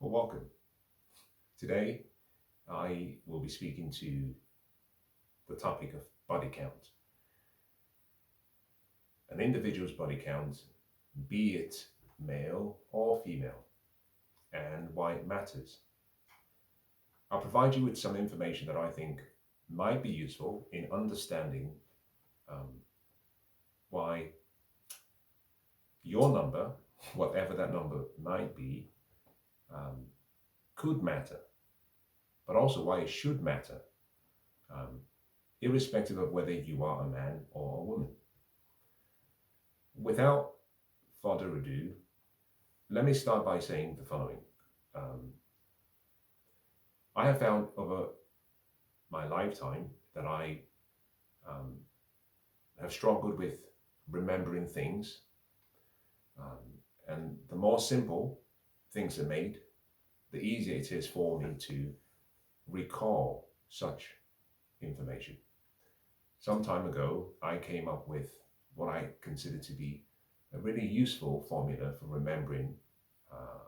Well, welcome. Today, I will be speaking to the topic of body count. An individual's body count, be it male or female, and why it matters. I'll provide you with some information that I think might be useful in understanding um, why your number, whatever that number might be, um, could matter, but also why it should matter, um, irrespective of whether you are a man or a woman. Without further ado, let me start by saying the following. Um, I have found over my lifetime that I um, have struggled with remembering things. And the more simple things are made, the easier it is for me to recall such information. Some time ago, I came up with what I consider to be a really useful formula for remembering uh,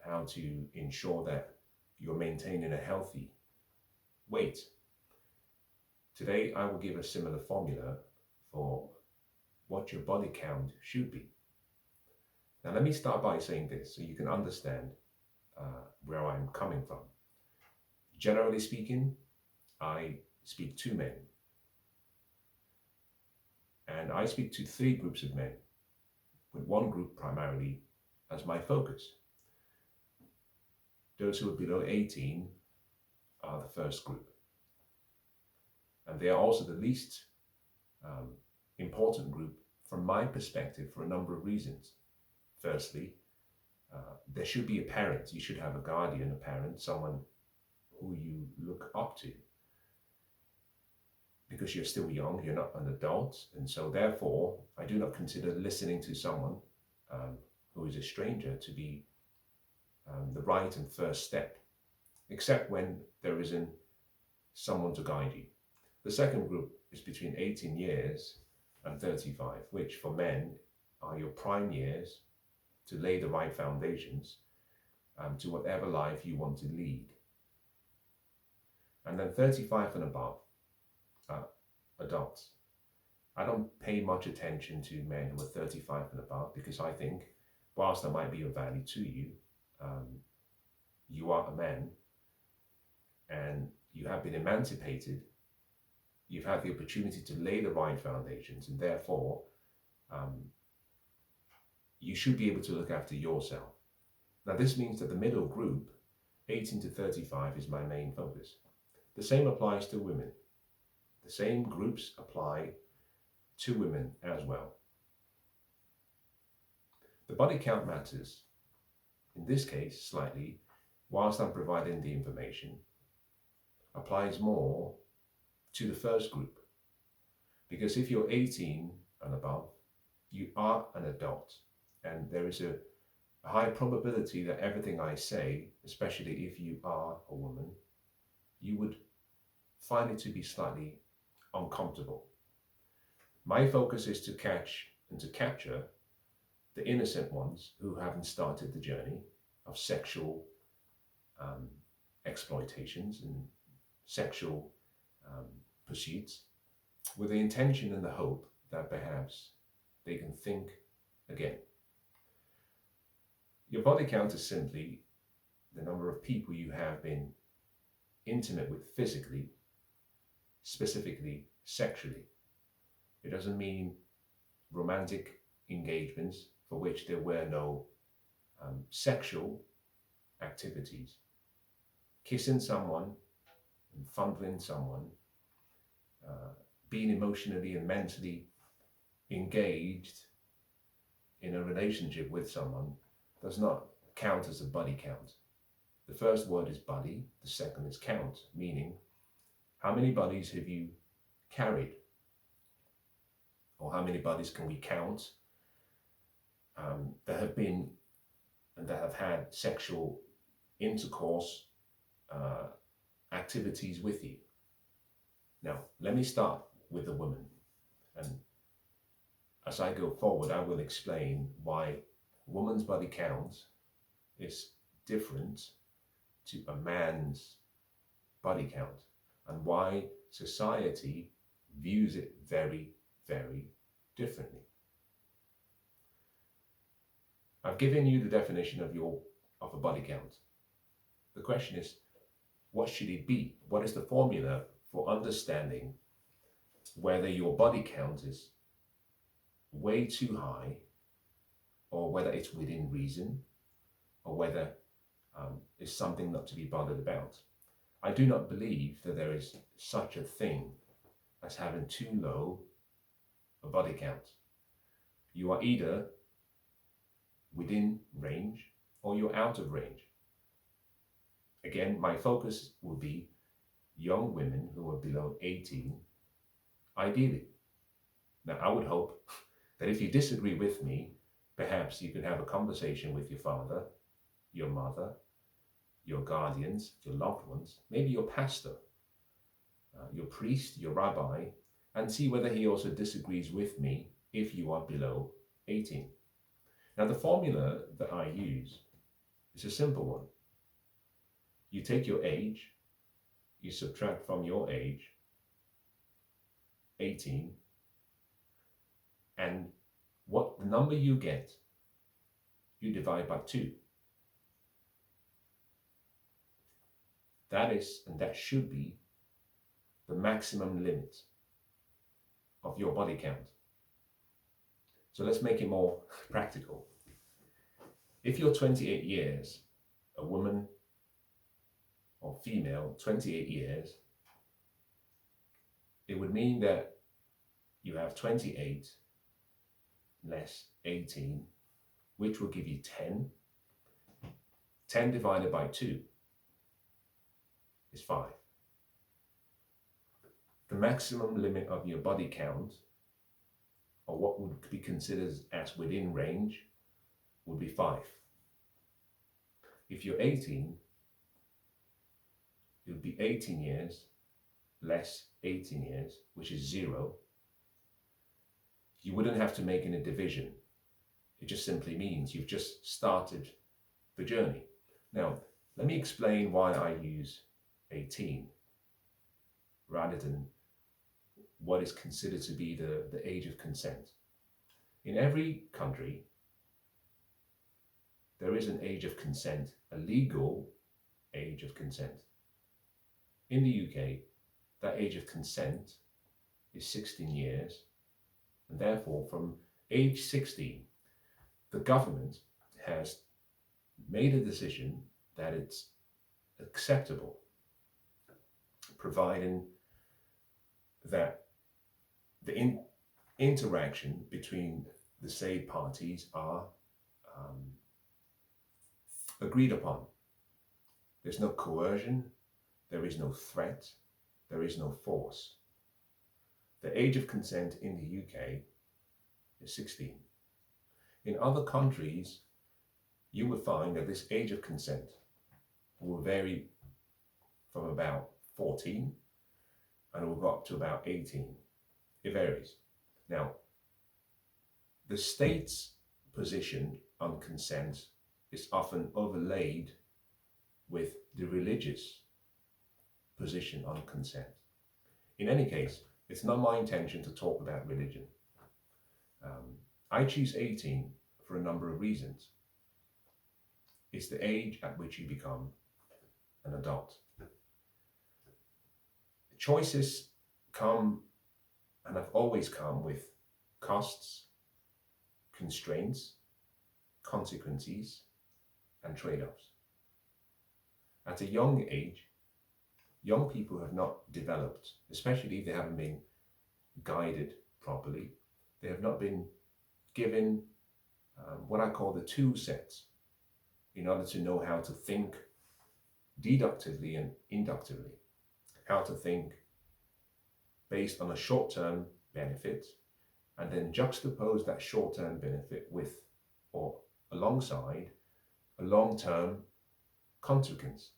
how to ensure that you're maintaining a healthy weight. Today, I will give a similar formula for what your body count should be. Now, let me start by saying this so you can understand where I'm coming from. Generally speaking, I speak to men, and I speak to three groups of men, with one group primarily as my focus. Those who are below 18 are the first group, and they are also the least um, important group from my perspective for a number of reasons. Firstly, there should be a parent. You should have a guardian, a parent, someone who you look up to. Because you're still young, you're not an adult, and so therefore, I do not consider listening to someone who is a stranger to be the right and first step, except when there isn't someone to guide you. The second group is between 18 years and 35, which for men are your prime years to lay the right foundations to whatever life you want to lead. And then 35 and above, adults. I don't pay much attention to men who are 35 and above because I think, whilst that might be of value to you, um, you are a man and you have been emancipated. You've had the opportunity to lay the right foundations, and therefore, um, you should be able to look after yourself. Now, this means that the middle group, 18 to 35, is my main focus. The same applies to women. The same groups apply to women as well. The body count matters, in this case, slightly, whilst I'm providing the information, applies more to the first group. Because if you're 18 and above, you are an adult, and there is a high probability that everything I say, especially if you are a woman, you would find it to be slightly uncomfortable. My focus is to catch and to capture the innocent ones who haven't started the journey of sexual um, exploitations and sexual um, pursuits with the intention and the hope that perhaps they can think again. Your body count is simply the number of people you have been intimate with physically, specifically sexually. It doesn't mean romantic engagements for which there were no sexual activities. Kissing someone and fondling someone, being emotionally and mentally engaged in a relationship with someone does not count as a body count. The first word is body, the second is count, meaning how many bodies have you carried? Or how many bodies can we count that have been and that have had sexual intercourse activities with you? Now, let me start with the woman. And as I go forward, I will explain why woman's body count is different to a man's body count, and why society views it very, very differently. I've given you the definition of a body count. The question is, what should it be? What is the formula for understanding whether your body count is way too high, or whether it's within reason, or whether it's something not to be bothered about? I do not believe that there is such a thing as having too low a body count. You are either within range or you're out of range. Again, my focus will be young women who are below 18, ideally. Now, I would hope that if you disagree with me, perhaps you can have a conversation with your father, your mother, your guardians, your loved ones, maybe your pastor, your priest, your rabbi, and see whether he also disagrees with me if you are below 18. Now, the formula that I use is a simple one. You take your age, you subtract from your age 18, and what the number you get, you divide by 2. That is, and that should be, the maximum limit of your body count. So let's make it more practical. If you're 28 years, a woman or female, 28 years, it would mean that you have 28 less 18, which will give you 10. 10 divided by 2 is 5. The maximum limit of your body count, or what would be considered as within range, would be 5. If you're 18, it would be 18 years less 18 years, which is 0. You wouldn't have to make any division. It just simply means you've just started the journey. Now, let me explain why I use 18 rather than what is considered to be the age of consent. In every country, there is an age of consent, a legal age of consent. In the UK, that age of consent is 16 years, and therefore from age 16, the government has made a decision that it's acceptable, providing that the interaction between the said parties are agreed upon. There's no coercion, there is no threat, there is no force. The age of consent in the UK is 16. In other countries, you will find that this age of consent will vary from about 14 and it will go up to about 18. It varies. Now, the state's position on consent is often overlaid with the religious position on consent. In any case, it's not my intention to talk about religion. I choose 18 for a number of reasons. It's the age at which you become an adult. Choices come and have always come with costs, constraints, consequences, and trade-offs. At a young age, young people have not developed, especially if they haven't been guided properly. They have not been given what I call the tool sets in order to know how to think deductively and inductively, how to think based on a short-term benefit and then juxtapose that short-term benefit with or alongside a long-term consequence.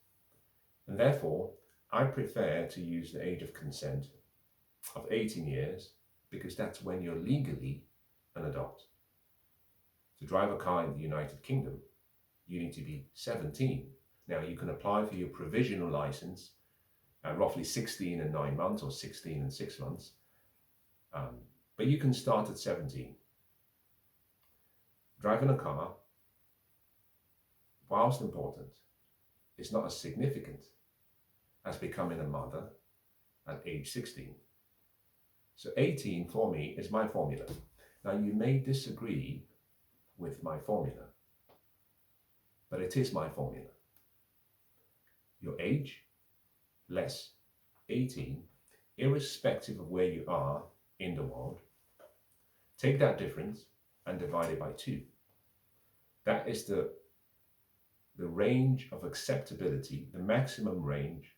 And therefore, I prefer to use the age of consent of 18 years because that's when you're legally an adult. To drive a car in the United Kingdom, you need to be 17. Now, you can apply for your provisional license at roughly 16 and 9 months or 16 and 6 months, but you can start at 17. Driving a car, whilst important, is not as significant as becoming a mother at age 16. So 18 for me is my formula. Now, you may disagree with my formula, but it is my formula. Your age, less 18, irrespective of where you are in the world, take that difference and divide it by 2. That is the range of acceptability, the maximum range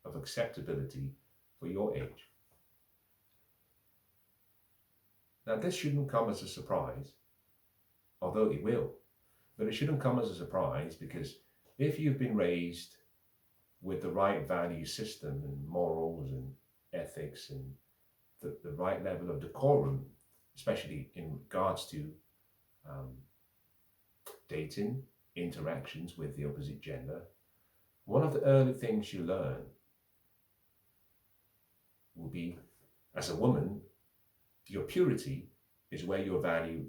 of acceptability for your age. Now, this shouldn't come as a surprise, although it will, but it shouldn't come as a surprise, because if you've been raised with the right value system and morals and ethics and the right level of decorum, especially in regards to dating, interactions with the opposite gender, one of the early things you learn will be, as a woman, your purity is where your value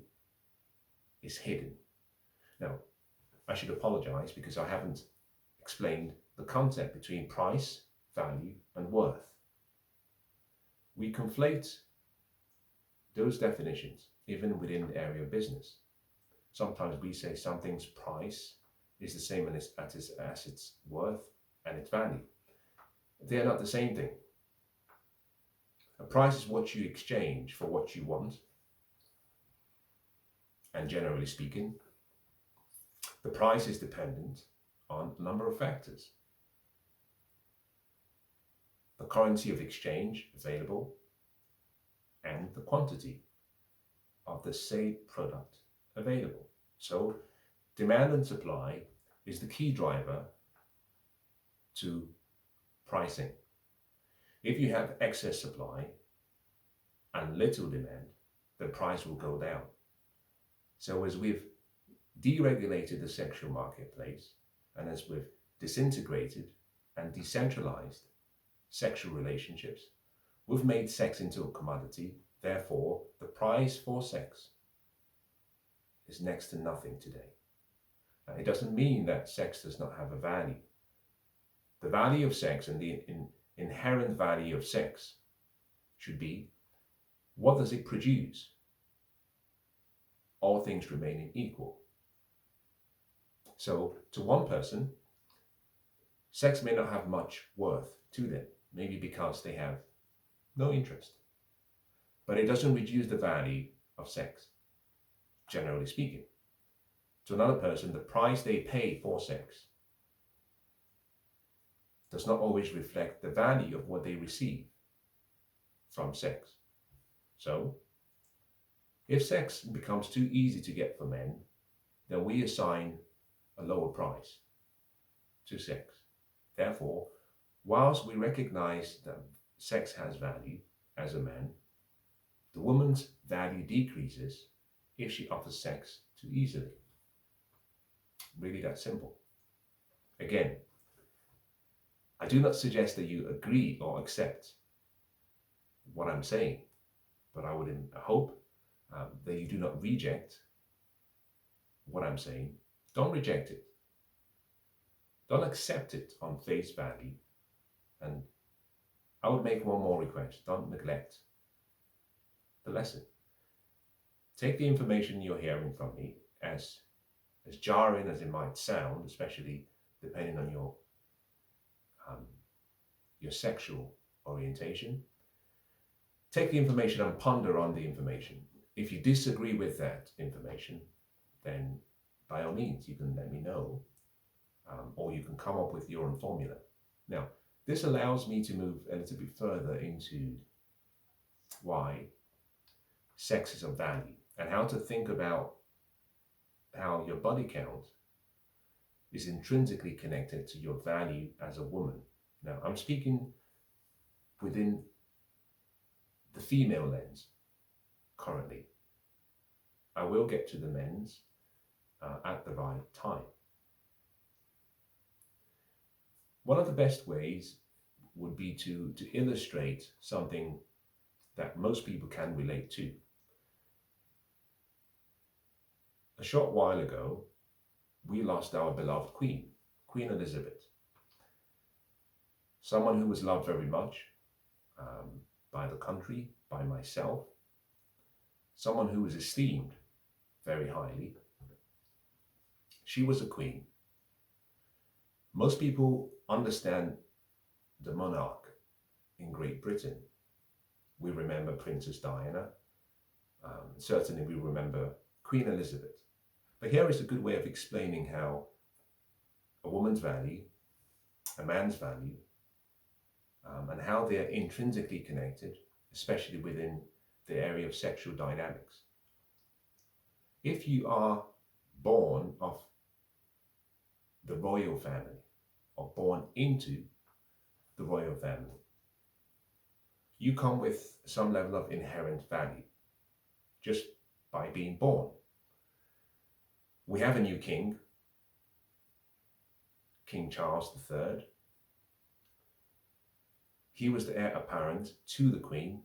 is hidden. Now, I should apologize because I haven't explained the concept between price, value, and worth. We conflate those definitions even within the area of business. Sometimes we say something's price is the same as its worth and its value. They are not the same thing. A price is what you exchange for what you want. And generally speaking, the price is dependent on a number of factors. The currency of exchange available and the quantity of the said product available. So demand and supply is the key driver to pricing. If you have excess supply and little demand, the price will go down. So as we've deregulated the sexual marketplace, and as we've disintegrated and decentralized sexual relationships, we've made sex into a commodity. Therefore, the price for sex is next to nothing today. Now, it doesn't mean that sex does not have a value. The value of sex and the inherent value of sex should be, what does it produce? All things remaining equal. So to one person, sex may not have much worth to them, maybe because they have no interest. But it doesn't reduce the value of sex, generally speaking. To another person, the price they pay for sex does not always reflect the value of what they receive from sex. So, if sex becomes too easy to get for men, then we assign a lower price to sex. Therefore, whilst we recognize that sex has value as a man, the woman's value decreases if she offers sex too easily. Really that simple. Again, I do not suggest that you agree or accept what I'm saying, but I would hope that you do not reject what I'm saying. Don't reject it. Don't accept it on face value. And I would make one more request. Don't neglect the lesson. Take the information you're hearing from me, as jarring as it might sound, especially depending on your sexual orientation. Take the information and ponder on the information. If you disagree with that information, then by all means, you can let me know, or you can come up with your own formula. Now, this allows me to move a little bit further into why sex is of value and how to think about how your body count is intrinsically connected to your value as a woman. Now, I'm speaking within the female lens currently. I will get to the men's at the right time. One of the best ways would be to illustrate something that most people can relate to. A short while ago, we lost our beloved Queen, Queen Elizabeth. Someone who was loved very much by the country, by myself. Someone who was esteemed very highly. She was a queen. Most people understand the monarch in Great Britain. We remember Princess Diana. Certainly we remember Queen Elizabeth. But here is a good way of explaining how a woman's value, a man's value, and how they're intrinsically connected, especially within the area of sexual dynamics. If you are born of the royal family, or born into the royal family, you come with some level of inherent value just by being born. We have a new king, King Charles III. He was the heir apparent to the Queen.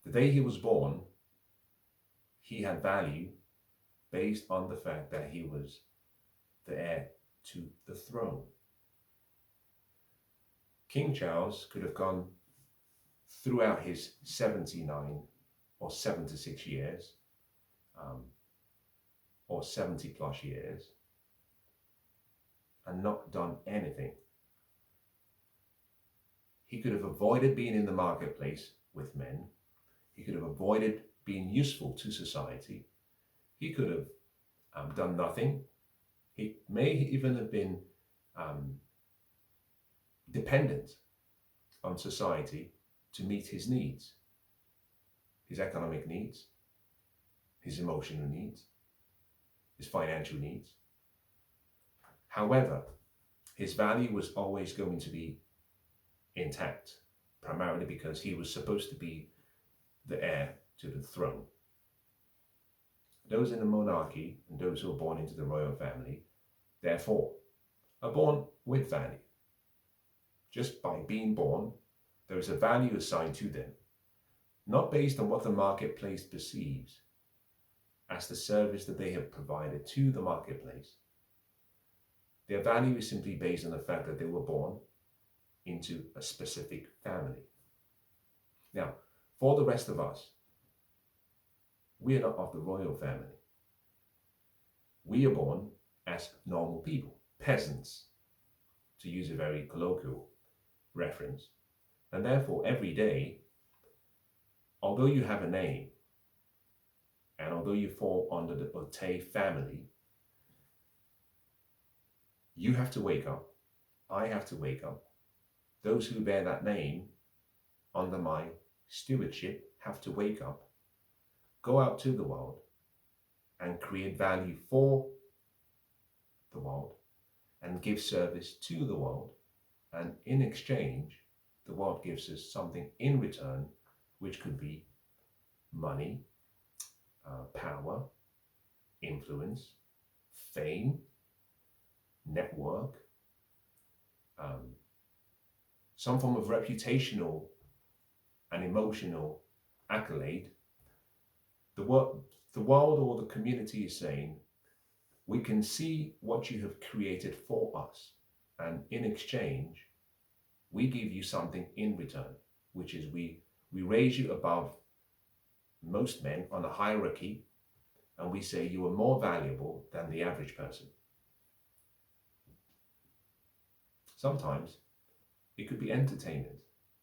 The day he was born, he had value based on the fact that he was the heir to the throne. King Charles could have gone throughout his 79 or 76 years, or 70 plus years, and not done anything. He could have avoided being in the marketplace with men. He could have avoided being useful to society. He could have done nothing. He may even have been dependent on society to meet his needs, his economic needs, his emotional needs, his financial needs. However, his value was always going to be intact, primarily because he was supposed to be the heir to the throne. Those in the monarchy and those who are born into the royal family, therefore, are born with value. Just by being born, there is a value assigned to them, not based on what the marketplace perceives as the service that they have provided to the marketplace. Their value is simply based on the fact that they were born into a specific family. Now, for the rest of us, we are not of the royal family. We are born as normal people, peasants, to use a very colloquial reference. And therefore, every day, although you have a name, and although you fall under the Ote family, you have to wake up, I have to wake up, those who bear that name under my stewardship have to wake up, go out to the world, and create value for the world, and give service to the world, and in exchange, the world gives us something in return, which could be money, power, influence, fame, network, some form of reputational and emotional accolade. The world or the community is saying, we can see what you have created for us, and in exchange, we give you something in return, which is we raise you above most men on a hierarchy, and we say you are more valuable than the average person. Sometimes it could be entertainment.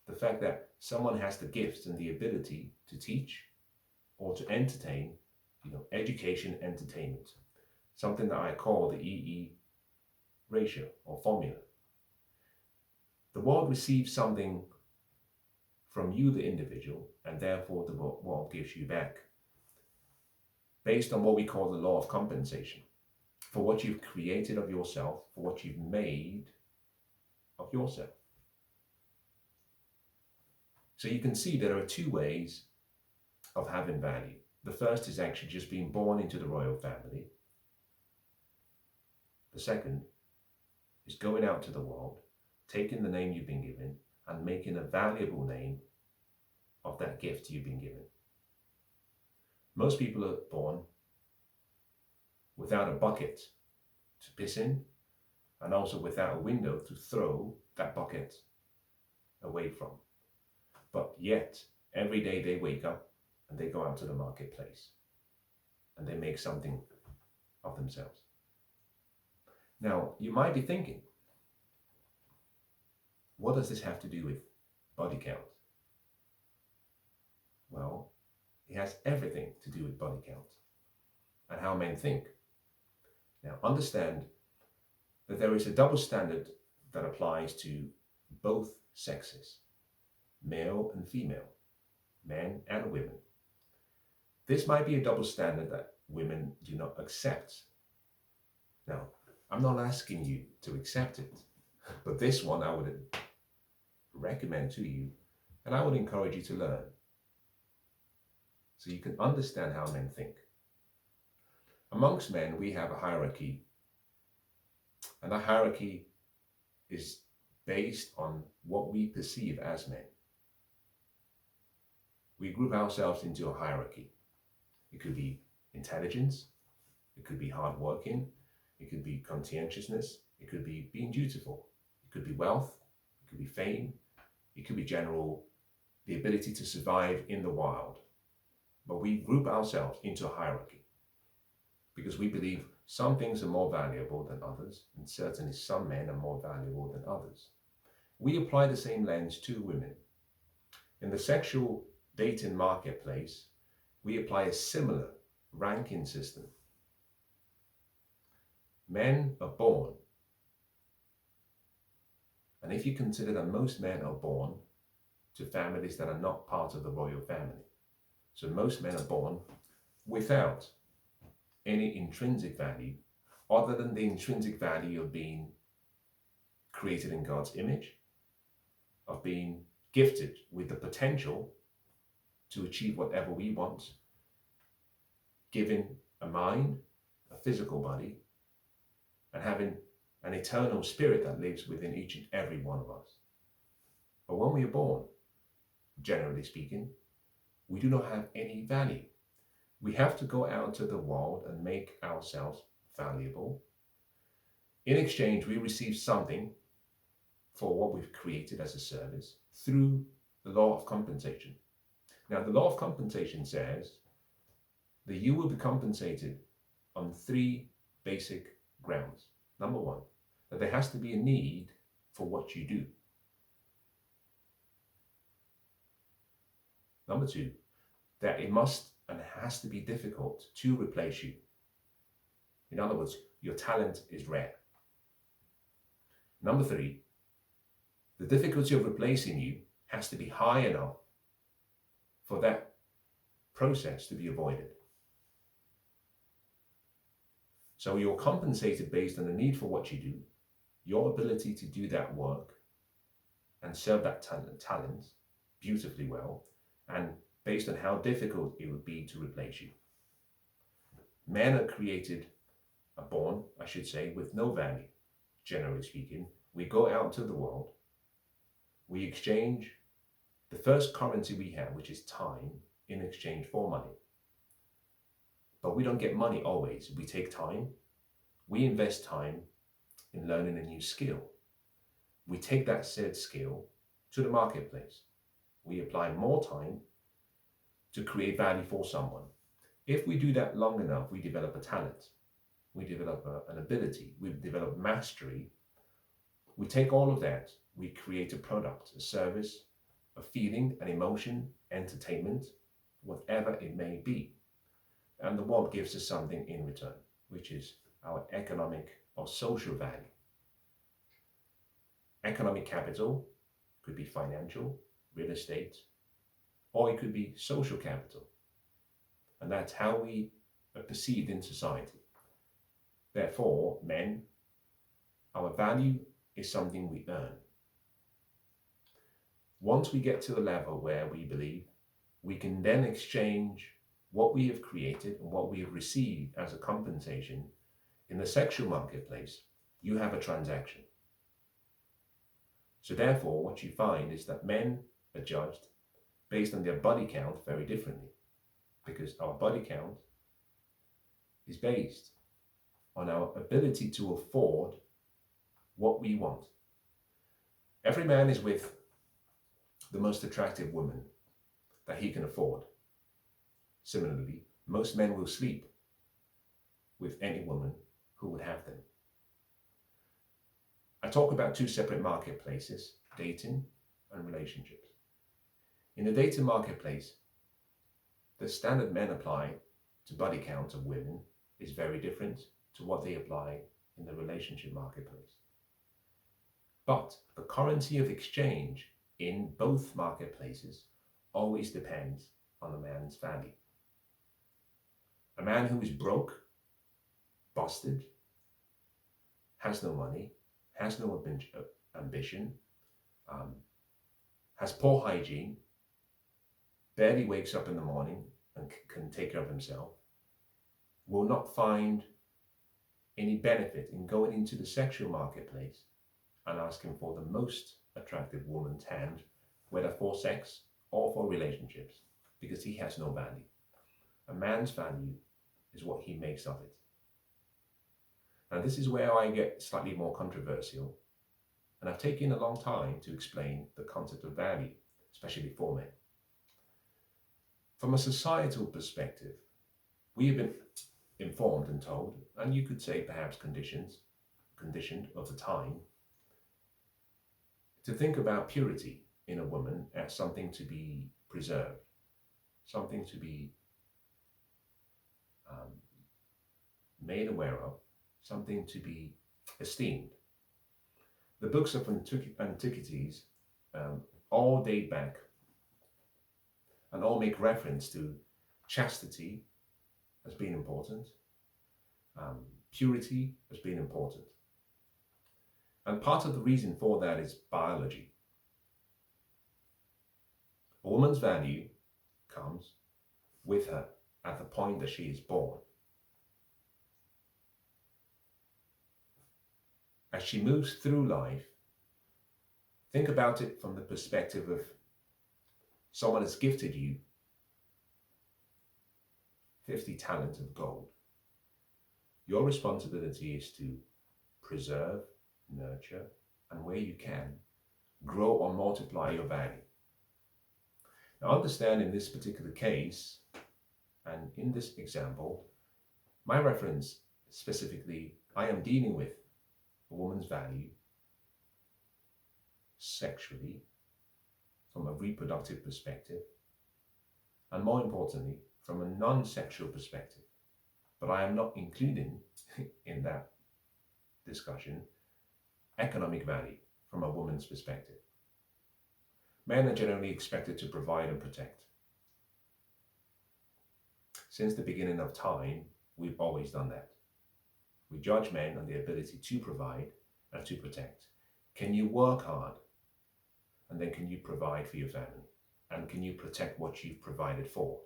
The fact that someone has the gifts and the ability to teach or to entertain, education, entertainment. Something that I call the EE ratio or formula. The world receives something from you, the individual, and therefore the world gives you back, based on what we call the law of compensation, for what you've created of yourself, for what you've made of yourself. So you can see there are two ways of having value. The first is actually just being born into the royal family. The second is going out to the world, taking the name you've been given, and making a valuable name of that gift you've been given. Most people are born without a bucket to piss in, and also without a window to throw that bucket away from. But yet, every day they wake up and they go out to the marketplace and they make something of themselves. Now, you might be thinking, what does this have to do with body count? Well, it has everything to do with body count and how men think. Now, understand that there is a double standard that applies to both sexes, male and female, men and women. This might be a double standard that women do not accept. Now, I'm not asking you to accept it, but this one I would recommend to you, and I would encourage you to learn so you can understand how men think. Amongst men, we have a hierarchy, and that hierarchy is based on what we perceive as men. We group ourselves into a hierarchy. It could be intelligence, it could be hardworking, it could be conscientiousness, it could be being dutiful, it could be wealth, it could be fame, it could be general, the ability to survive in the wild. But we group ourselves into a hierarchy because we believe some things are more valuable than others, and certainly some men are more valuable than others. We apply the same lens to women. In the sexual dating marketplace, we apply a similar ranking system. Men are born, and if you consider that most men are born to families that are not part of the royal family, so most men are born without any intrinsic value other than the intrinsic value of being created in God's image, of being gifted with the potential to achieve whatever we want, given a mind, a physical body, and having an eternal spirit that lives within each and every one of us. But when we are born, generally speaking, we do not have any value. We have to go out to the world and make ourselves valuable. In exchange, we receive something for what we've created as a service through the law of compensation. Now, the law of compensation says that you will be compensated on 3 basic grounds. Number 1, that there has to be a need for what you do. Number 2, that it must and has to be difficult to replace you. In other words, your talent is rare. Number 3, the difficulty of replacing you has to be high enough for that process to be avoided. So you're compensated based on the need for what you do, your ability to do that work and serve that talent beautifully well, and based on how difficult it would be to replace you. Men are born, with no value, generally speaking. We go out to the world, we exchange the first currency we have, which is time, in exchange for money. But we don't get money always. We take time. We invest time in learning a new skill. We take that said skill to the marketplace. We apply more time to create value for someone. If we do that long enough, we develop a talent. We develop an ability. We develop mastery. We take all of that. We create a product, a service, a feeling, an emotion, entertainment, whatever it may be. And the world gives us something in return, which is our economic or social value. Economic capital could be financial, real estate, or it could be social capital. And that's how we are perceived in society. Therefore, men, our value is something we earn. Once we get to a level where we believe we can then exchange what we have created and what we have received as a compensation in the sexual marketplace, you have a transaction. So therefore, what you find is that men are judged based on their body count very differently, because our body count is based on our ability to afford what we want. Every man is with the most attractive woman that he can afford. Similarly, most men will sleep with any woman who would have them. I talk about two separate marketplaces, dating and relationships. In the dating marketplace, the standard men apply to body count of women is very different to what they apply in the relationship marketplace. But the currency of exchange in both marketplaces always depends on a man's value. A man who is broke, busted, has no money, has no ambition, has poor hygiene, barely wakes up in the morning and can take care of himself, will not find any benefit in going into the sexual marketplace and asking for the most attractive woman's hand, whether for sex or for relationships, because he has no value. A man's value is what he makes of it. Now, this is where I get slightly more controversial, and I've taken a long time to explain the concept of value, especially for men. From a societal perspective, we have been informed and told, and you could say perhaps conditioned of the time, to think about purity in a woman as something to be preserved, something to be made aware of, something to be esteemed. The books of antiquities all date back and all make reference to chastity as being important, purity as being important. And part of the reason for that is biology. A woman's value comes with her at the point that she is born. As she moves through life, think about it from the perspective of someone has gifted you 50 talents of gold. Your responsibility is to preserve, nurture, and where you can, grow or multiply your value. Now understand in this particular case, and in this example, my reference specifically, I am dealing with a woman's value sexually, from a reproductive perspective, and more importantly, from a non-sexual perspective. But I am not including in that discussion economic value from a woman's perspective. Men are generally expected to provide and protect. Since the beginning of time, we've always done that. We judge men on the ability to provide and to protect. Can you work hard? And then can you provide for your family? And can you protect what you've provided for?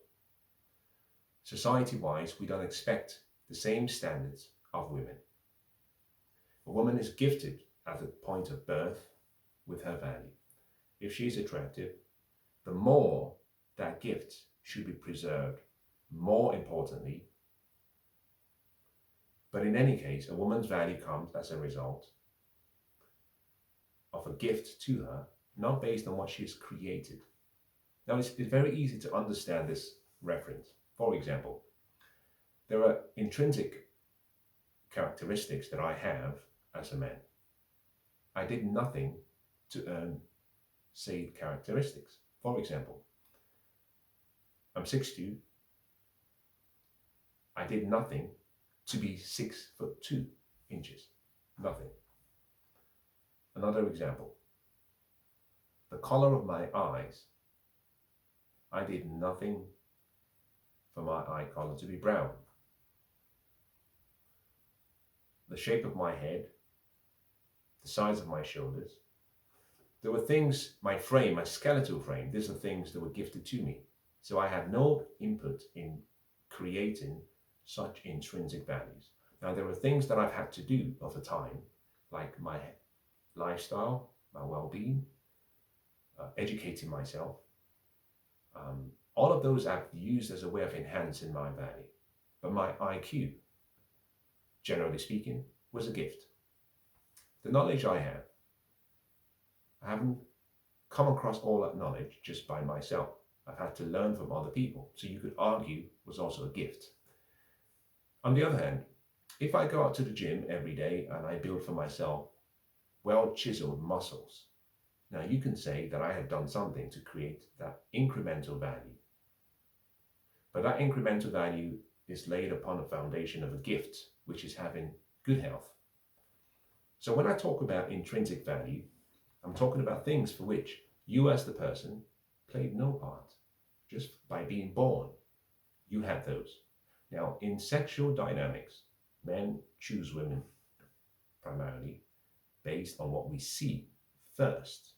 Society-wise, we don't expect the same standards of women. A woman is gifted at the point of birth with her value. If she's attractive, the more that gift should be preserved. More importantly, but in any case, a woman's value comes as a result of a gift to her, not based on what she has created. Now, it's very easy to understand this reference. For example, there are intrinsic characteristics that I have as a man. I did nothing to earn said characteristics. For example, I'm 6'2". I did nothing to be 6'2". Nothing. Another example, the color of my eyes. I did nothing for my eye color to be brown. The shape of my head, the size of my shoulders. There were things, my frame, my skeletal frame, these are things that were gifted to me. So I had no input in creating such intrinsic values. Now there are things that I've had to do over time, like my lifestyle, my well-being, educating myself. All of those I've used as a way of enhancing my value. But my IQ, generally speaking, was a gift. The knowledge I haven't come across all that knowledge just by myself. I've had to learn from other people. So you could argue was also a gift. On the other hand, if I go out to the gym every day and I build for myself well-chiseled muscles, now you can say that I have done something to create that incremental value. But that incremental value is laid upon a foundation of a gift, which is having good health. So when I talk about intrinsic value, I'm talking about things for which you as the person played no part. Just by being born, you had those. Now, in sexual dynamics, men choose women primarily based on what we see first,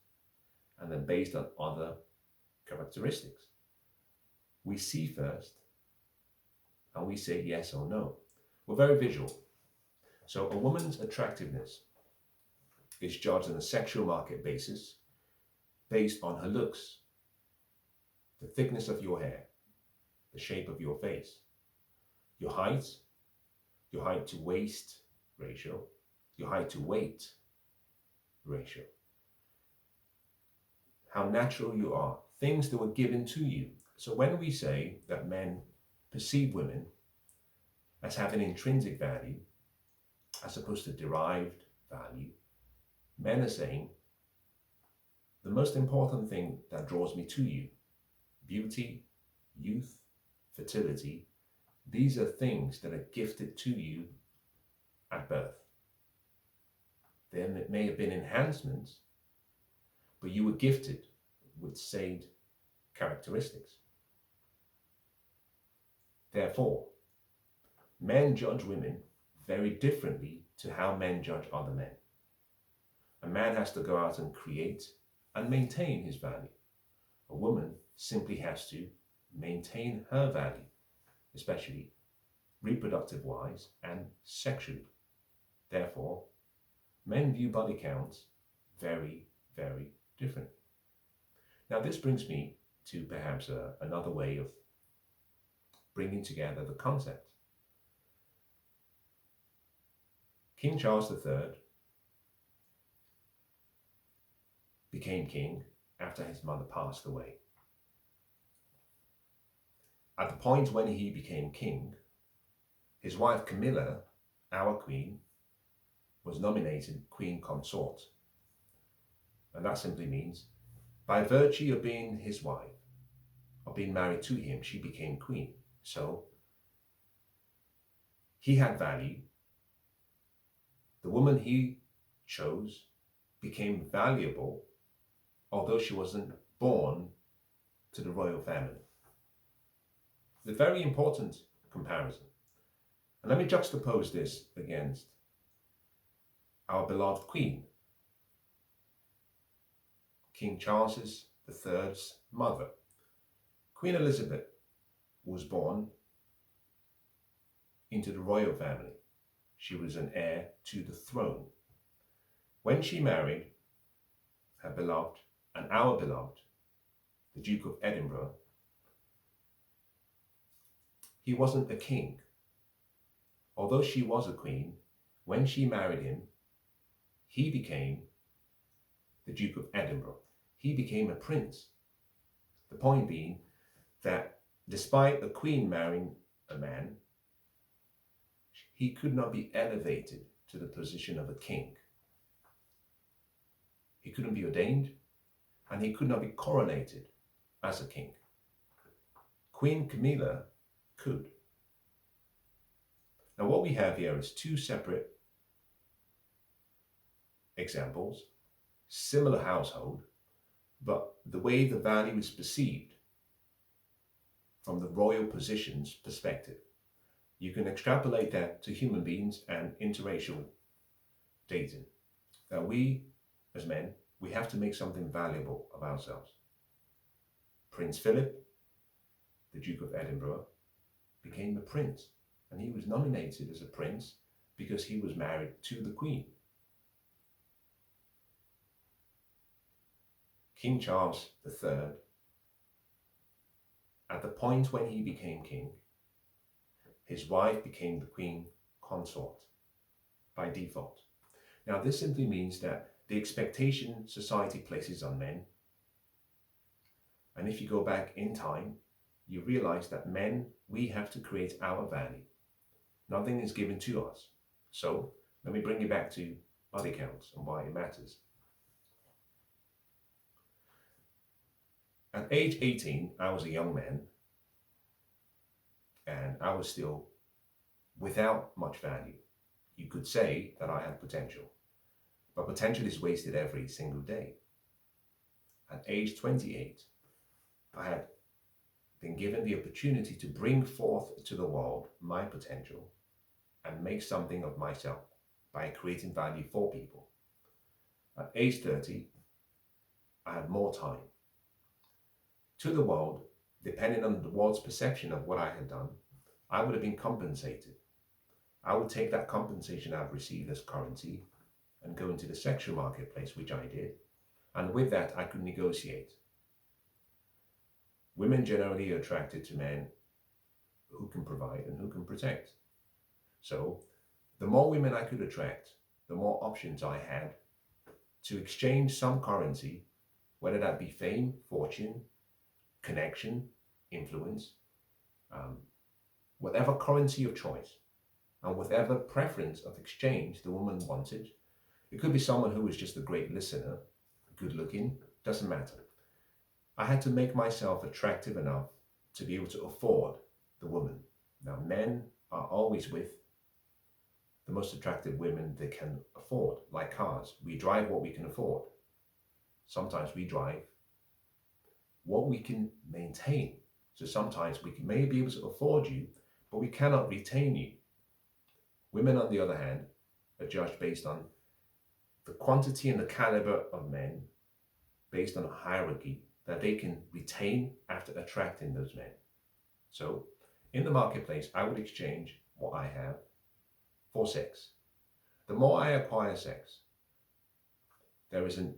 and then based on other characteristics. We see first, and we say yes or no. We're very visual. So a woman's attractiveness is judged on a sexual market basis based on her looks, the thickness of your hair, the shape of your face, your height to waist ratio, your height to weight ratio, how natural you are, things that were given to you. So when we say that men perceive women as having intrinsic value as opposed to derived value, men are saying the most important thing that draws me to you, beauty, youth, fertility, these are things that are gifted to you at birth. There may have been enhancements, but you were gifted with said characteristics. Therefore, men judge women very differently to how men judge other men. A man has to go out and create and maintain his value. A woman simply has to maintain her value, especially reproductive-wise and sexually. Therefore, men view body counts very, very differently. Now, this brings me to perhaps another way of bringing together the concept. King Charles III became king after his mother passed away. At the point when he became king, his wife Camilla, our queen, was nominated queen consort. And that simply means, by virtue of being his wife, of being married to him, she became queen. So, he had value. The woman he chose became valuable, although she wasn't born to the royal family. It's a very important comparison. And let me juxtapose this against our beloved queen, King Charles III's mother. Queen Elizabeth was born into the royal family. She was an heir to the throne. When she married her beloved and our beloved, the Duke of Edinburgh, he wasn't a king. Although she was a queen, when she married him, he became the Duke of Edinburgh. He became a prince. The point being that despite a queen marrying a man, he could not be elevated to the position of a king. He couldn't be ordained, and he could not be coronated as a king. Queen Camilla could. Now what we have here is two separate examples, similar household, but the way the value is perceived from the royal position's perspective. You can extrapolate that to human beings and interracial dating. Now we, as men, we have to make something valuable of ourselves. Prince Philip, the Duke of Edinburgh, became a prince, and he was nominated as a prince because he was married to the Queen. King Charles III, at the point when he became king, his wife became the queen consort by default. Now, this simply means that the expectation society places on men, and if you go back in time, you realize that men, we have to create our value. Nothing is given to us. So, let me bring you back to body counts and why it matters. At age 18, I was a young man, and I was still without much value. You could say that I had potential, but potential is wasted every single day. At age 28, I had been given the opportunity to bring forth to the world my potential and make something of myself by creating value for people. At age 30, I had more time. To the world, depending on the world's perception of what I had done, I would have been compensated. I would take that compensation I've received as currency and go into the sexual marketplace, which I did. And with that, I could negotiate. Women generally are attracted to men who can provide and who can protect. So the more women I could attract, the more options I had to exchange some currency, whether that be fame, fortune, connection, influence, whatever currency of choice, and whatever preference of exchange the woman wanted. It could be someone who was just a great listener, good looking, doesn't matter. I had to make myself attractive enough to be able to afford the woman. Now, men are always with the most attractive women they can afford, like cars. We drive what we can afford. Sometimes we drive what we can maintain. So sometimes we may be able to afford you, but we cannot retain you. Women, on the other hand, are judged based on the quantity and the caliber of men, based on a hierarchy that they can retain after attracting those men. So in the marketplace, I would exchange what I have for sex. The more I acquire sex, there is a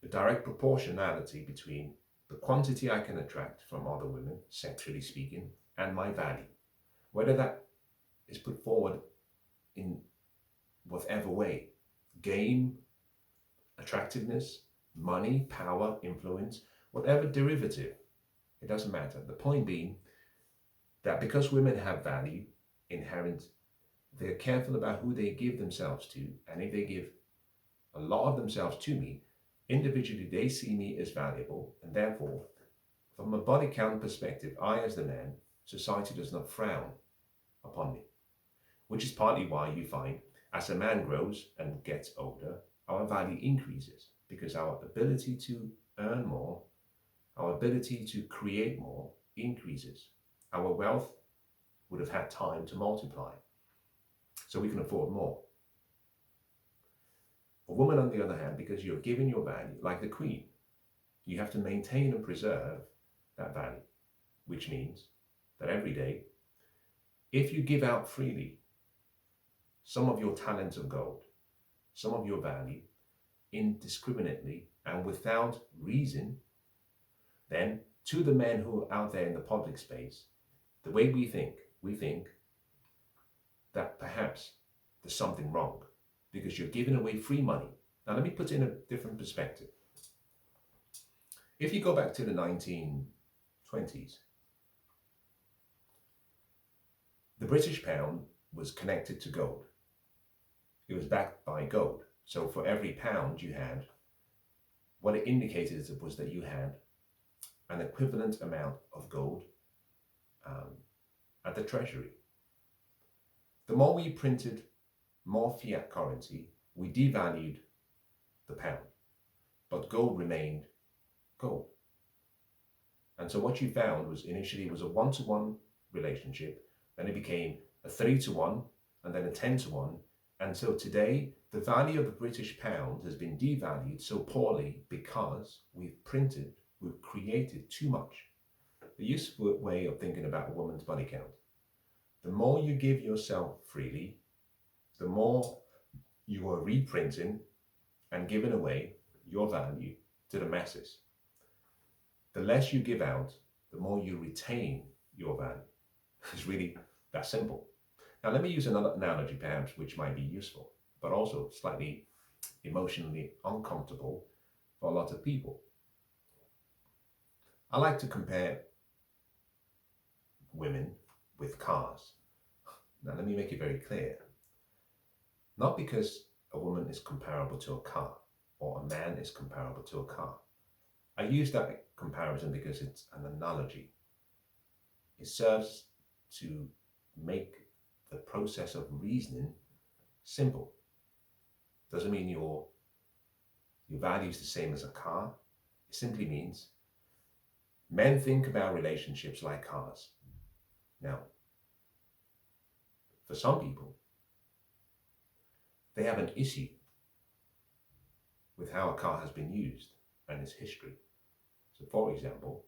direct proportionality between the quantity I can attract from other women, sexually speaking, and my value. Whether that is put forward in whatever way, game, attractiveness, money, power, influence, whatever derivative, it doesn't matter. The point being that because women have value inherent, they're careful about who they give themselves to, and if they give a lot of themselves to me, individually they see me as valuable, and therefore, from a body count perspective, I as the man, society does not frown upon me, which is partly why you find as a man grows and gets older, our value increases because our ability to earn more, our ability to create more increases. Our wealth would have had time to multiply, so we can afford more. A woman, on the other hand, because you're given your value, like the queen, you have to maintain and preserve that value, which means that every day, if you give out freely some of your talent of gold, some of your value, indiscriminately and without reason, then to the men who are out there in the public space, the way we think that perhaps there's something wrong because you're giving away free money. Now, let me put it in a different perspective. If you go back to the 1920s, the British pound was connected to gold. It was backed by gold. So for every pound you had, what it indicated was that you had an equivalent amount of gold at the treasury. The more we printed more fiat currency, we devalued the pound, but gold remained gold. And so what you found was initially was a 1-to-1 relationship, then it became a 3-to-1, and then a 10-to-1. And so today, the value of the British pound has been devalued so poorly because we've created too much. The useful way of thinking about a woman's body count. The more you give yourself freely, the more you are reprinting and giving away your value to the masses. The less you give out, the more you retain your value. It's really that simple. Now, let me use another analogy, perhaps, which might be useful, but also slightly emotionally uncomfortable for a lot of people. I like to compare women with cars. Now, let me make it very clear. Not because a woman is comparable to a car or a man is comparable to a car. I use that comparison because it's an analogy. It serves to make the process of reasoning simple. Doesn't mean your value is the same as a car. It simply means men think about relationships like cars. Now, for some people, they have an issue with how a car has been used and its history. So, for example,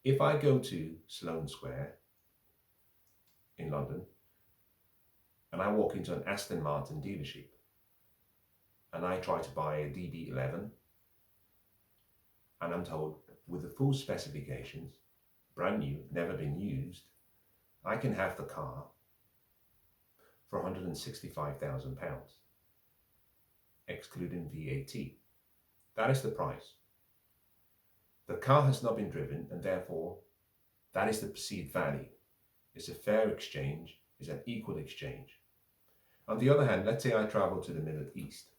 if I go to Sloane Square in London and I walk into an Aston Martin dealership and I try to buy a DB11 and I'm told with the full specifications, brand new, never been used, I can have the car for £165,000, excluding VAT. That is the price. The car has not been driven, and therefore that is the perceived value. It's a fair exchange, it's an equal exchange. On the other hand, let's say I travel to the Middle East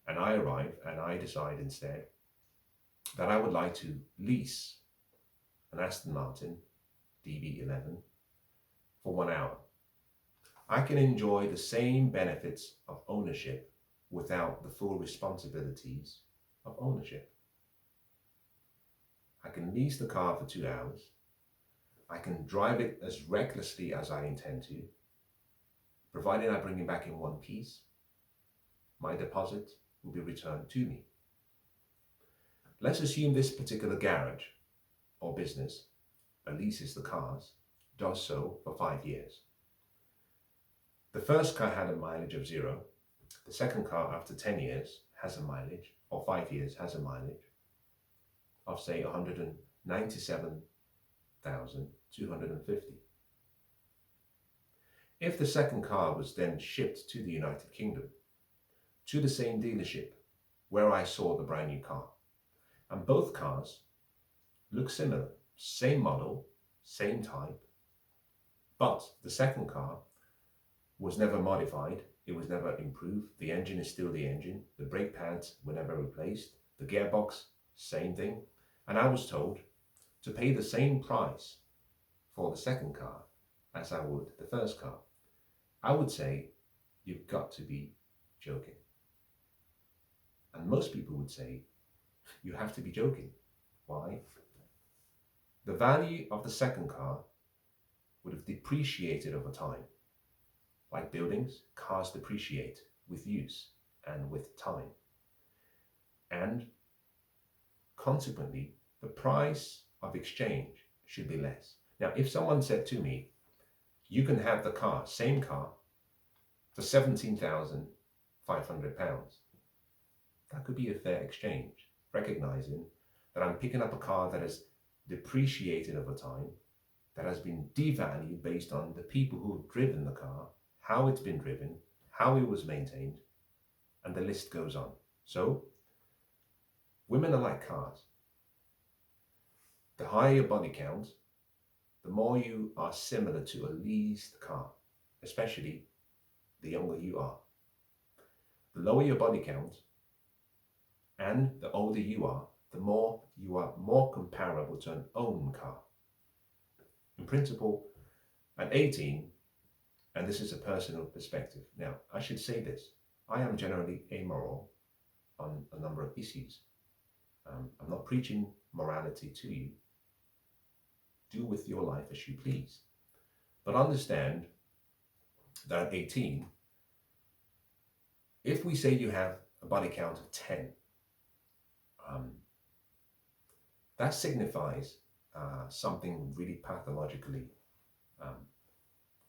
and I arrive and I decide instead that I would like to lease an Aston Martin DB11 for 1 hour. I can enjoy the same benefits of ownership without the full responsibilities of ownership. I can lease the car for 2 hours. I can drive it as recklessly as I intend to, provided I bring it back in one piece. My deposit will be returned to me. Let's assume this particular garage or business that leases the cars does so for 5 years. The first car had a mileage of 0. The second car, after 10 years, has a mileage, or 5 years has a mileage of, say, 197,250. If the second car was then shipped to the United Kingdom, to the same dealership where I saw the brand new car, and both cars look similar, same model, same type, but the second car was never modified, it was never improved, the engine is still the engine, the brake pads were never replaced, the gearbox, same thing, and I was told to pay the same price for the second car as I would the first car. I would say, you've got to be joking. And most people would say, you have to be joking. Why? The value of the second car would have depreciated over time. Like buildings, cars depreciate with use and with time. And consequently, the price of exchange should be less. Now, if someone said to me, you can have the car, same car, for £17,500, that could be a fair exchange, recognizing that I'm picking up a car that has depreciated over time, that has been devalued based on the people who have driven the car, how it's been driven, how it was maintained, and the list goes on. So, women are like cars. The higher your body count, the more you are similar to a leased car, especially the younger you are. The lower your body count and the older you are, the more you are more comparable to an owned car. In principle, at 18, and this is a personal perspective. Now, I should say this, I am generally amoral on a number of issues. I'm not preaching morality to you. Do with your life as you please. But understand that at 18, if we say you have a body count of 10, that signifies something really pathologically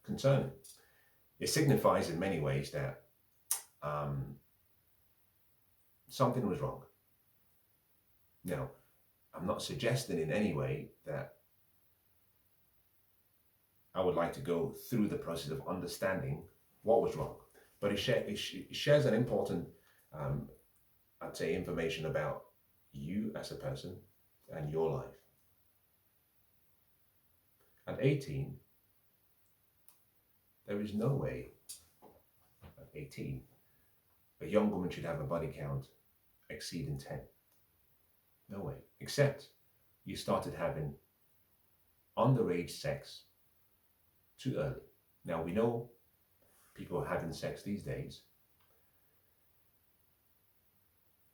concerning. It signifies in many ways that something was wrong. Now, I'm not suggesting in any way that I would like to go through the process of understanding what was wrong. But it shares an important, um, I'd say, information about you as a person and your life. At 18, there is no way at 18 a young woman should have a body count exceeding 10. No way. Except you started having underage sex too early. Now we know people are having sex these days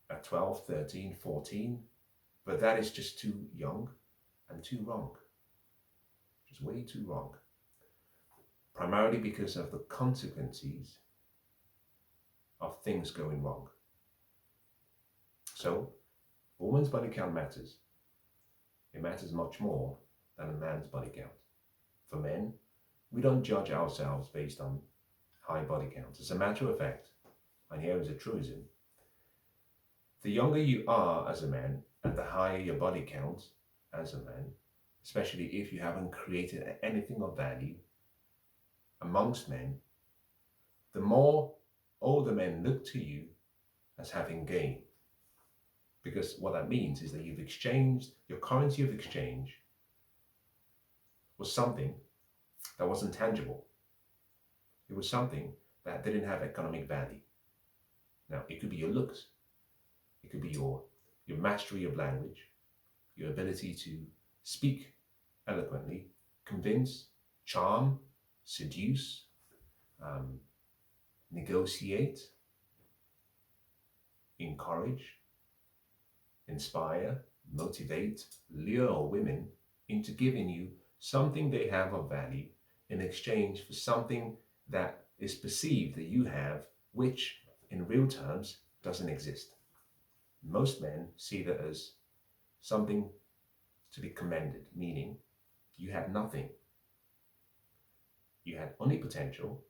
at 12, 13, 14, but that is just too young and too wrong. Just way too wrong. Primarily because of the consequences of things going wrong. So, a woman's body count matters. It matters much more than a man's body count. For men, we don't judge ourselves based on high body counts. As a matter of fact, and here is a truism, the younger you are as a man and the higher your body count as a man, especially if you haven't created anything of value amongst men, the more older men look to you as having gained. Because what that means is that you've exchanged, your currency of exchange was something that wasn't tangible. It was something that didn't have economic value. Now, it could be your looks, it could be your mastery of language, your ability to speak eloquently, convince, charm, seduce, negotiate, encourage, inspire, motivate, lure women into giving you something they have of value in exchange for something that is perceived that you have, which in real terms doesn't exist. Most men see that as something to be commended, meaning you had nothing. You had only potential,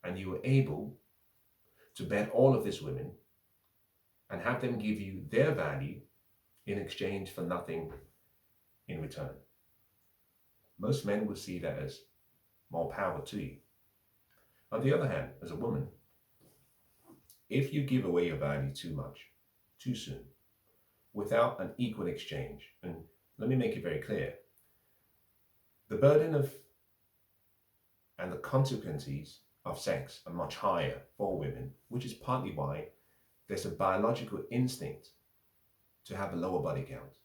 and you were able to bet all of these women and have them give you their value in exchange for nothing in return. Most men will see that as more power to you. On the other hand, as a woman, if you give away your value too much, too soon, without an equal exchange, and let me make it very clear, the burden of and the consequences of sex are much higher for women, which is partly why there's a biological instinct to have a lower body count.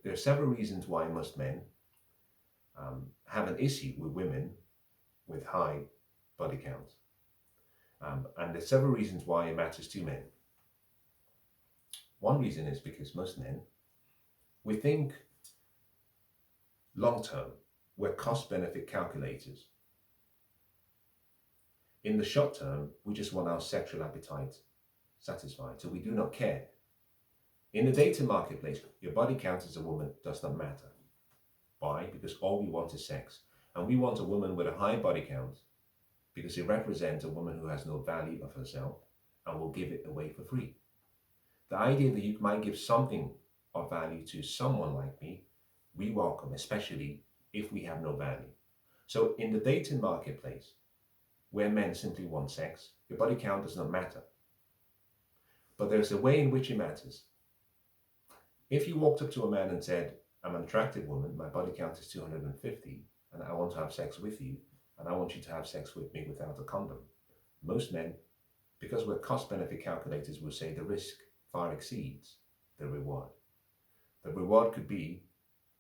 There are several reasons why most men have an issue with women with high body counts. And there's several reasons why it matters to men. One reason is because most men, we think long term, we're cost benefit calculators. In the short term, we just want our sexual appetite satisfied, so we do not care. In the dating marketplace, your body count as a woman does not matter. Why? Because all we want is sex. And we want a woman with a high body count because it represents a woman who has no value of herself and will give it away for free. The idea that you might give something of value to someone like me, we welcome, especially if we have no value. So in the dating marketplace, where men simply want sex, your body count does not matter. But there's a way in which it matters. If you walked up to a man and said, I'm an attractive woman, my body count is 250, and I want to have sex with you, and I want you to have sex with me without a condom. Most men, because we're cost benefit calculators, will say the risk far exceeds the reward. The reward could be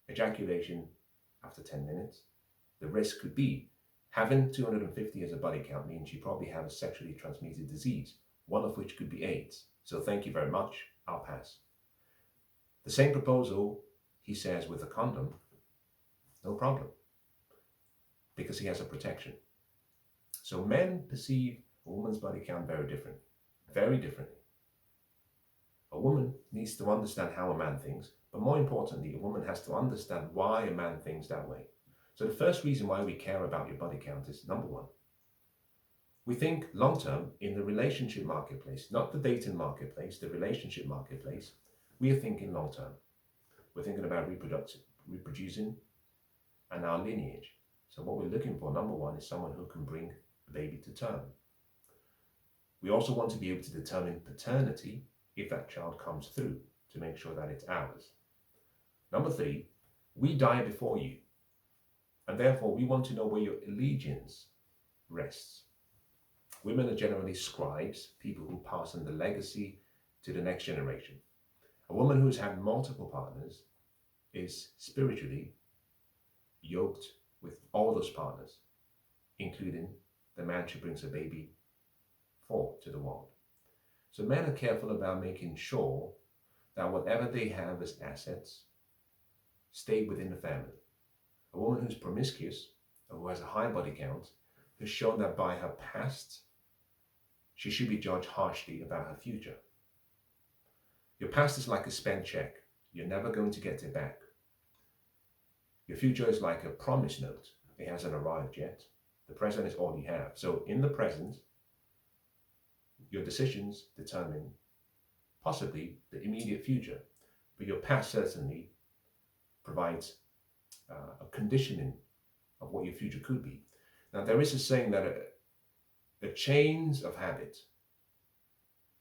ejaculation after 10 minutes. The risk could be having 250 as a body count means you probably have a sexually transmitted disease, one of which could be AIDS. So thank you very much, I'll pass. The same proposal, he says, with a condom, no problem, because he has a protection. So men perceive a woman's body count very differently. A woman needs to understand how a man thinks, but more importantly, a woman has to understand why a man thinks that way. So the first reason why we care about your body count is, number one, we think long term in the relationship marketplace, not the dating marketplace, the relationship marketplace, we are thinking long term. We're thinking about reproducing and our lineage. So what we're looking for, number one, is someone who can bring a baby to term. We also want to be able to determine paternity if that child comes through, to make sure that it's ours. Number three, we die before you, and therefore we want to know where your allegiance rests. Women are generally scribes, people who pass on the legacy to the next generation. A woman who's had multiple partners is spiritually yoked with all those partners, including the man she brings a baby for to the world. So men are careful about making sure that whatever they have as assets stay within the family. A woman who's promiscuous or who has a high body count has shown that by her past, she should be judged harshly about her future. Your past is like a spent check. You're never going to get it back. Your future is like a promise note. It hasn't arrived yet. The present is all you have. So in the present, your decisions determine possibly the immediate future, but your past certainly provides a conditioning of what your future could be. Now, there is a saying that the chains of habit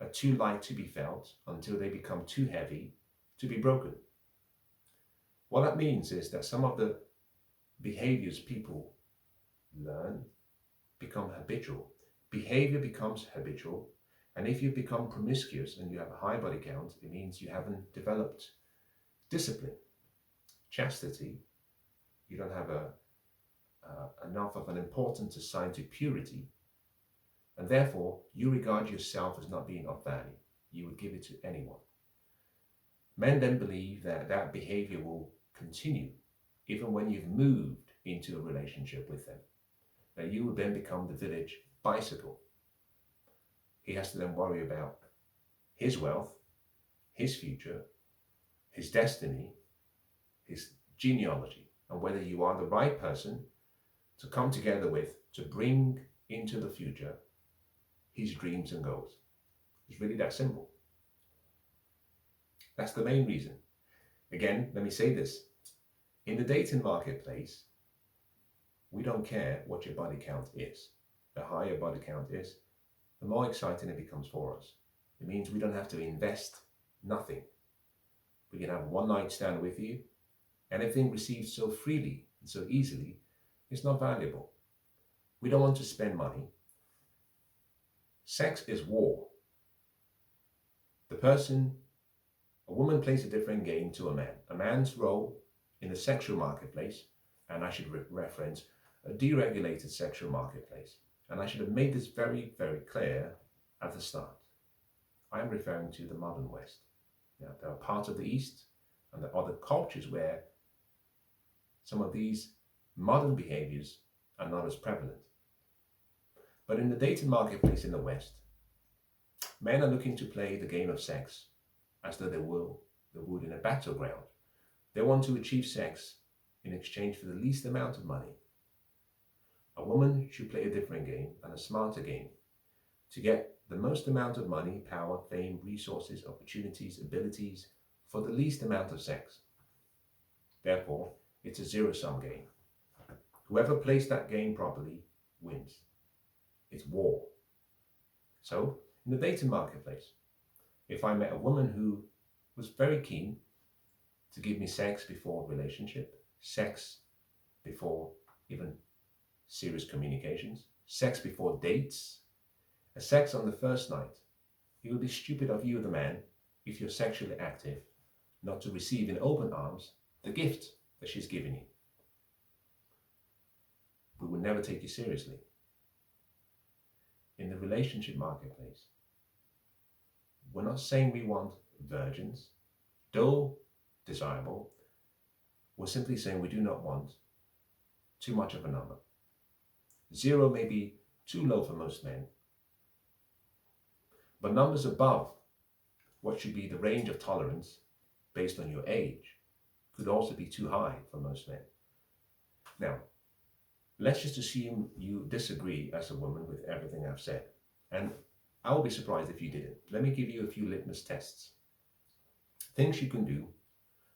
are too light to be felt until they become too heavy to be broken. What that means is that some of the behaviors people learn become habitual. Behavior becomes habitual, and if you become promiscuous and you have a high body count, it means you haven't developed discipline, chastity. You don't have enough of an importance assigned to purity, and therefore you regard yourself as not being of value. You would give it to anyone. Men then believe that that behavior will continue even when you've moved into a relationship with them, that you will then become the village bicycle. He has to then worry about his wealth, his future, his destiny, his genealogy, and whether you are the right person to come together with, to bring into the future his dreams and goals. It's really that simple. That's the main reason. Again, let me say this. In the dating marketplace, we don't care what your body count is. The higher body count is, the more exciting it becomes for us. It means we don't have to invest nothing. We can have a one night stand with you. Anything received so freely and so easily is not valuable. We don't want to spend money. Sex is war. A woman plays a different game to a man. A man's role in the sexual marketplace, and I should reference a deregulated sexual marketplace. And I should have made this very, very clear at the start. I am referring to the modern West. Now, there are parts of the East and there are other cultures where some of these modern behaviors are not as prevalent. But in the dating marketplace in the West, men are looking to play the game of sex as though they would in a battleground. They want to achieve sex in exchange for the least amount of money. A woman should play a different game and a smarter game to get the most amount of money, power, fame, resources, opportunities, abilities for the least amount of sex. Therefore, it's a zero-sum game. Whoever plays that game properly wins. It's war. So, in the dating marketplace, if I met a woman who was very keen to give me sex before relationship, sex before even serious communications, sex before dates, a sex on the first night, it would be stupid of you, the man, if you're sexually active, not to receive in open arms the gift that she's giving you. We would never take you seriously. In the relationship marketplace, we're not saying we want virgins, though desirable. We're simply saying we do not want too much of a number. 0 may be too low for most men, but numbers above what should be the range of tolerance based on your age could also be too high for most men. Now, let's just assume you disagree as a woman with everything I've said, and I will be surprised if you didn't. Let me give you a few litmus tests. Things you can do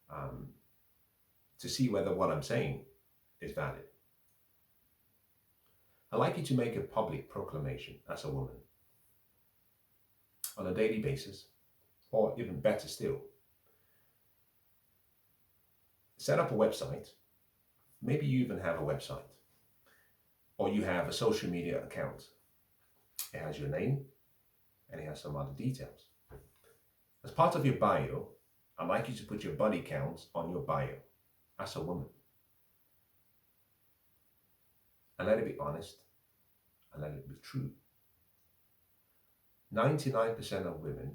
to see whether what I'm saying is valid. I'd like you to make a public proclamation as a woman on a daily basis, or even better still, set up a website. Maybe you even have a website, or you have a social media account. It has your name and it has some other details. As part of your bio, I'd like you to put your body count on your bio as a woman. And let it be honest and let it be true. 99% of women